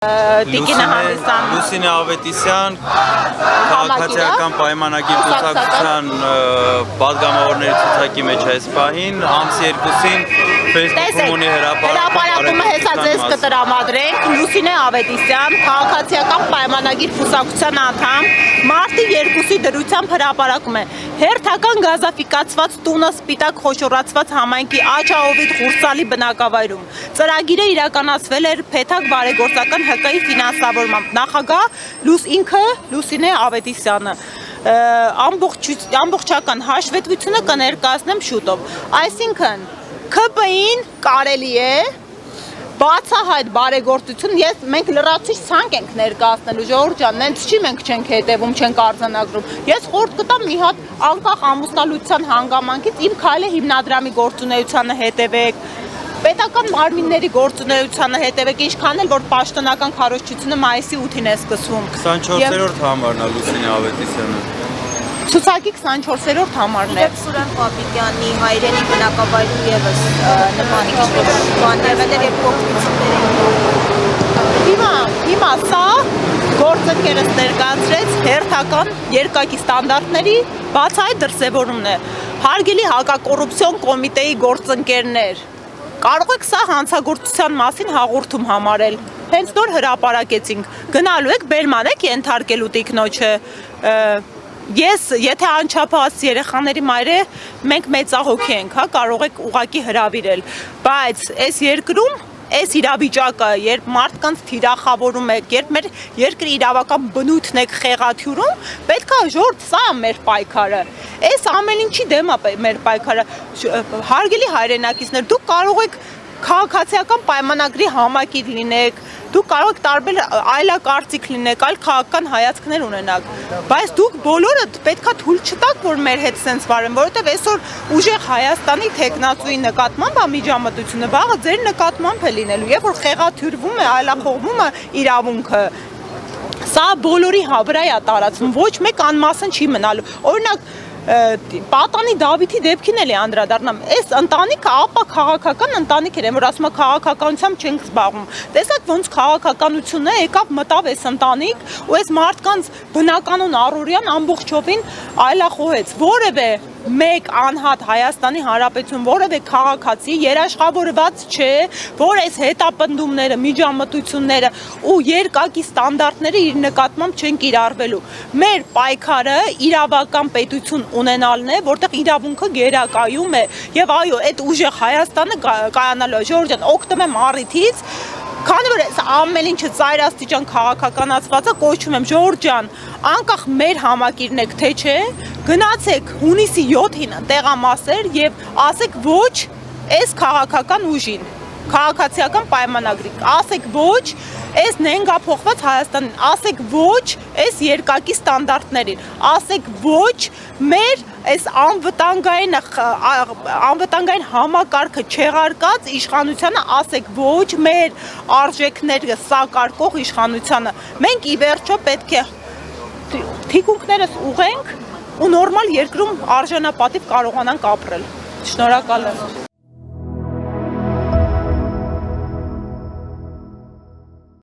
Լուսինե Ավետիսյան, քաղաքացիական պայմանագիր կուսակցության պատգամավորների ցուցակի մեջ այս պահին, ամսի 2-ին Facebook-ում ունի հրապարակումը հեսա ձեզ կտրամադրենք, Լուսինե Ավետիսյան, քաղաքացիական պայմանագիր կուսակցության անդամ, մարտի 2-ի դրությամբ հրապարակում է հերթական գազաֆիկացված տունը սպիտակ խոշորացված համայնքի Աչահովիտ Ղուրսալի բնակավայրում։ Ծրագիրը իրականացվել էր Փեթակ բարեգործական ՀԿ-ի ֆինանսավորմամբ, նախագահ ինքը Լուսինե Ավետիսյանը, ամբողջական հաշվետվությունը կներկայացնեմ շուտով, այսինքն ՔՊ-ին կարելի է բացահայտ բարեգործություն, մենք լրացուցիչ ցանկ ենք ներկայացնելու, ժողովուրդ ջան, նենց չի մենք չենք հետևում, չենք արձանագրում։ Ես խորհուրդ կտամ մի հատ անկախ ամուսնալուծության հանգամանքից իմ քայլը հիմնադրամի գործունեությանը հետևեք, պետական մարմինների գործունեությանը հետևեք, ինչքան էլ որ պաշտոնական քարոզչությունը մայիսի 8-ին է սկսվում։ 24-րդ համարն է Լուսինե Ավետիսյանը։ Ցուցակի 24-րդ համարն է։ Սուրեն Պապիկյանի հայրենի բնակավայրում եւս նպատակներ եւ փոփոխություններ։ Հիմա սա գործընկերս ներկայացրեց հերթական երկակի ստանդարտների բացահայտ դրսևորումն է։ Հարգելի հակակոռուպցիոն կոմիտեի գործընկերներ, կարող եք սա հանցագործության մասին հաղորդում համարել։ Հենց նոր հրապարակեցինք, գնալու եք բերման եք ենթարկելու տիկնոջը։ Ես, եթե անչափահաս երեխաների մայր է, մենք մեծահոգի ենք, կարող եք ուղղակի հրավիրել, բայց այս երկրում, այս իրավիճակը, երբ մարդկանց թիրախավորում եք, երբ մեր երկրի իրավական բնույթն եք խեղաթյուրում, պետք է ժողովուրդ, սա է մեր պայքարը, այս ամեն ինչի դեմ է մեր պայքարը, հարգելի հայրենակիցներ, դուք կարող եք քաղաքացիական պայմանագրի համակիր լինեք, դուք կարող եք տարբեր այլակարծիք լինեք, այլ քաղաքական հայացքներ ունենաք, բայց դուք բոլորը պետքա թույլ չտաք, որ մեր հետ սենց վարեն, որովհետև այսօր ուժեղ Հայաստանի թեկնածուի նկատմամբ միջամտությունը վաղը ձեր նկատմամբ է լինելու, երբ որ խեղաթյուրվում է, այլախոհվում է իրավունքը, սա բոլորի վրա է տարածվում, ոչ մեկ անմասն չի մնալու, օրինակ Պատանի Դավիթի դեպքին էլ է անդրադառնամ, այս ընտանիքը ապա քաղաքական ընտանիք էր, որ ասում է քաղաքականությամբ չենք զբաղվում, տեսակ ոնց քաղաքականությունը եկավ մտավ այս ընտանիք ու այս մարդկանց բնականon առօրյան ամբողջովին այլախոհեց, որևէ մեկ անհատ Հայաստանի Հանրապետություն, որևէ քաղաքացի երաշխավորված չէ, որ այս հետապնդումները, միջամտությունները ու երկակի ստանդարտները իր նկատմամբ չեն կիրառվելու։ Մեր պայքարը իրավական պետություն ունենալն է, որտեղ իրավունքը գերակայում է, եւ այո, այդ ուժեղ Հայաստանը կայանալու է, ժողովուրդ ջան, օգտվեմ առիթից, քանի որ ամեն ինչը ծայրաստիճան քաղաքականացված է, կոչում եմ ժողովուրդ ջան, անկախ մեր համակիրն եք թե չէ, գնացեք հունիսի 7-ին տեղամասեր եւ ասեք ոչ այս քաղաքական ուժին, քաղաքացիական պայմանագրի, ասեք ոչ այս նենգափոխված Հայաստանին, ասեք ոչ այս երկակի ստանդարտներին, ասեք ոչ մեր այս անվտանգային համակարգը չեղարկած իշխանությանը, ասեք ոչ մեր արժեքները սակարկող իշխանությանը, մենք ի վերջո պետք է թիկունքներս ուղենք ու նորմալ երկրում արժանապատիվ կարողանանք ապրել։ Շնորհակալ եմ։